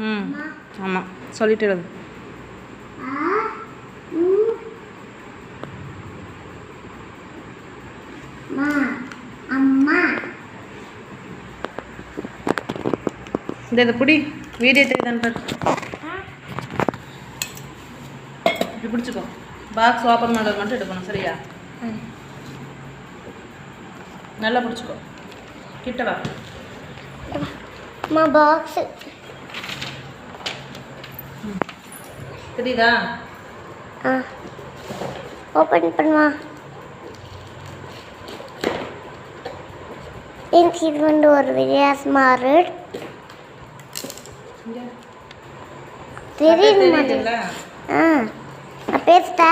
ம் ஆமாம் சொல்லிட்டு எழுது. இந்த பிடி வீடியோ தெரியுதான்னு பாரு. இப்படி பிடிச்சிக்கோ. பாக்ஸ் ஓப்பன் பண்ணுறது மட்டும் எடுக்கணும் சரியா? நல்லா பிடிச்சிக்கோ. கிட்ட வா. பாக்ஸ் தெரியுதா? ஓப்பன் பண்ணுமா. எனக்கு இது வந்து ஒரு வித்தியாசமாக இருக்கு. தெரியுதுல்ல? நான் பேசிட்டா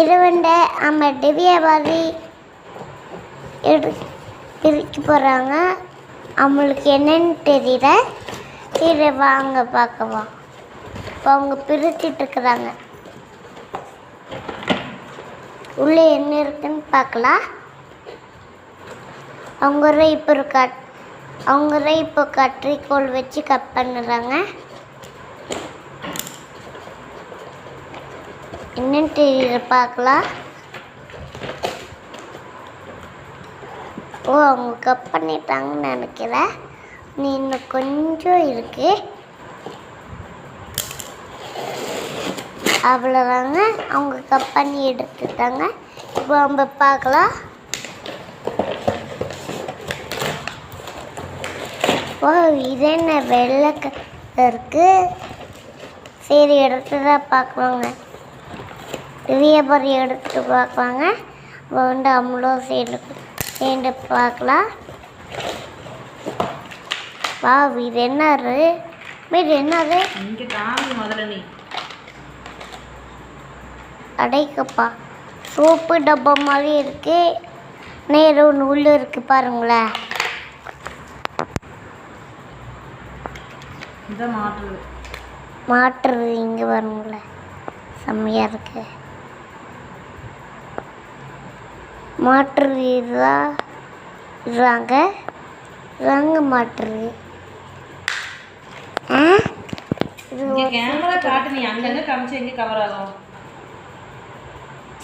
இது வந்து நம்ம திவ்யா மாதிரி பிரிக்க போகிறாங்க. அவங்களுக்கு என்னன்னு தெரியல. சரி வாங்க பார்க்கவா. இப்போ அவங்க பிரிச்சுட்டு இருக்கிறாங்க. உள்ளே என்ன இருக்குன்னு பார்க்கலாம். அவங்க இப்போ கத்திரிக்கோல் வச்சு கட் பண்ணுறாங்க. என்னன்னு தெரியல பார்க்கலாம். ஓ அவங்க கட் பண்ணிட்டாங்கன்னு நினைக்கிறேன். நீ இன்னும் கொஞ்சம் இருக்கு. அவ்வளோதாங்க. அவங்க கட் பண்ணி எடுத்துட்டாங்க. இப்போ நம்ம பார்க்கலாம். ஓ இது என்ன வெள்ளை இருக்கு. சரி எடுத்து தான் பார்க்கலாங்க. வியாபாரி எடுத்து பார்க்கலாங்க. இப்போ வந்து அவ்வளோ சேர்ந்து பார்க்கலாம். வா இது என்னது? என்னது அடைக்கப்பா. சோப்பு டப்பா மாதிரி இருக்கு. நேரம் ஒன்று உள்ள இருக்கு பாருங்களேன். மாற்றுறது இங்கே பாருங்களேன். செம்மையாக இருக்கு. மாற்றுறது இதுதாங்க மாற்றுறது.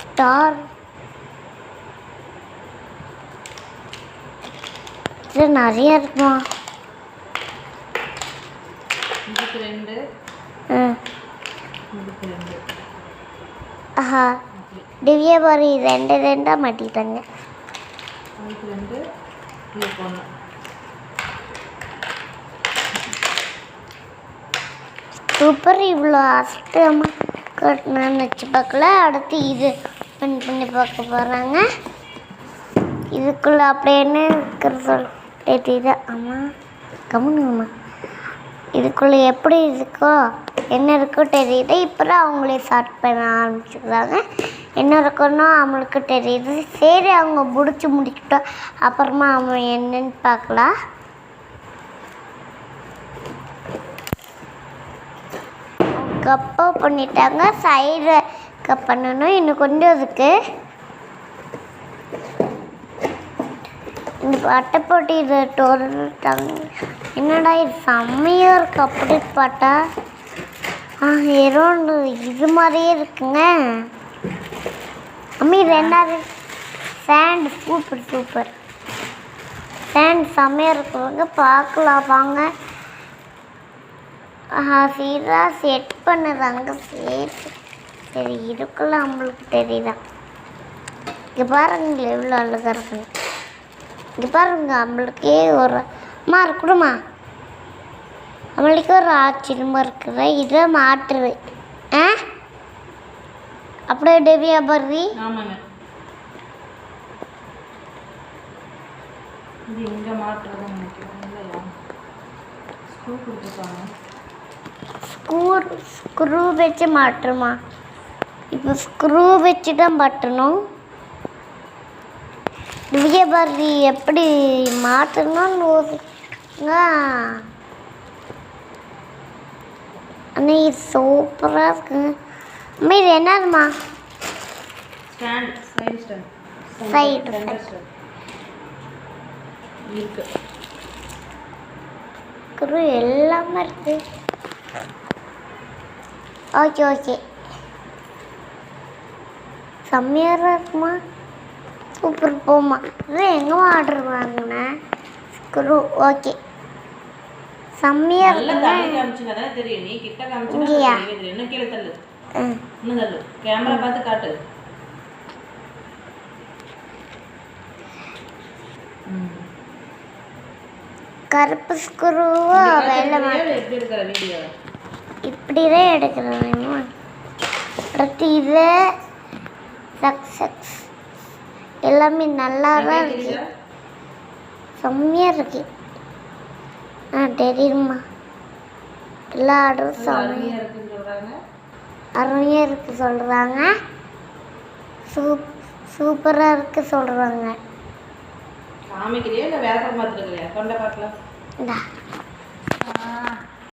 ஸ்டார் இது நிறைய இருக்குமா? ஆஹா திவ்யாபாரி ரெண்டா மாட்டிட்டாங்க. சூப்பர். இவ்வளோ அஷ்டமாக கட்டணும்னு வச்சு பார்க்கல. அடுத்து இது பண்ணி பார்க்க போகிறாங்க. இதுக்குள்ளே அப்படி என்ன இருக்கிற தெரியுதா? ஆமாம் கம்முனுங்கம்மா. இதுக்குள்ளே எப்படி இருக்கோ என்ன இருக்கோ தெரியுது. இப்போ தான் அவங்களே ஸ்டார்ட் பண்ண ஆரம்பிச்சுக்கிறாங்க. என்ன இருக்குன்னா அவங்களுக்கு தெரியுது. சரி அவங்க முடிக்கிட்டோம். அப்புறமா அவங்க என்னன்னு பார்க்கலாம். கப்பா பண்ணிட்டாங்க. சைடு கப் பண்ணணும். இன்னும் கொஞ்சம் இருக்கு. இந்த அட்டை போட்டு இதை டோட்டாங்க. என்னடா இது செம்மையாக இருக்கு. அப்படி பார்த்தா ஏதோ இது மாதிரியே இருக்குங்க. அம்மி ரெண்டாவது சேண்ட் சூப்பர். சேண்ட் செம்மையாக இருக்குங்க. பார்க்கலாம் வாங்க. சீராக செட் பண்ணுறாங்க. சரி இதுக்குள்ள நம்மளுக்கு தெரியுதா? இங்கே பாருங்களேன் எவ்வளோ அழகாக இருக்குங்க. இங்கே பாருங்க நம்மளுக்கே ஒரு இருக்கணுமா. நம்மளுக்கு ஒரு ஆச்சரியமாக இருக்குது. இதை மாற்றுது. அப்படியே டெவியா பர்ரி. ஸ்க்ரூ வச்சு மாட்டுமா. இப்போ ஸ்க்ரூ வச்சு தான் மாட்டணும். திவ்யா பர்ரி எப்படி மாற்றணும்னு அண்ணா இது சூப்பராக இருக்குங்க. அம்மா இது என்னதுமா? சைடு ஸ்க்ரூ எல்லாமே இருக்கு. ஓகே ஓகே, செம்மையாக இருக்குமா? சூப்பர். போமா, இது எங்கேமா ஆர்டர் வாங்கினேன் ஸ்க்ரூ. ஓகே, செம்மையாக நல்லா இருக்குங்க. தள்ளி காமிச்சுனா தானே தெரியும். நீ கிட்ட காமிச்சுனா இங்கேயா? தெரியவே தெரியும். இன்னும் கீழே தள்ளு, இன்னும் தள்ளு. கேமரா பார்த்து காட்டு. கருப்பு ஸ்க்ரூவா வெள்ளை மாட்டேன். எப்படி இருக்கிற வீடியோ இப்படிதான் எடுக்கிறேன். அடுத்து இது சக்ஸஸ் எல்லாமே நல்லா தான் இருக்கு, செம்மையாக இருக்கு. தெரியுமா? எல்லா ஆர்டரும் செம்மையாக இருக்குன்னு சொல்றாங்க. அருமையாக இருக்கு சொல்கிறாங்க. சூப்பராக இருக்கு சொல்கிறாங்க. காமிக்கிறியா இல்லை வேற பக்கம் பார்த்துருக்கிறியா? கொண்ட பார்க்கலாம். இந்தா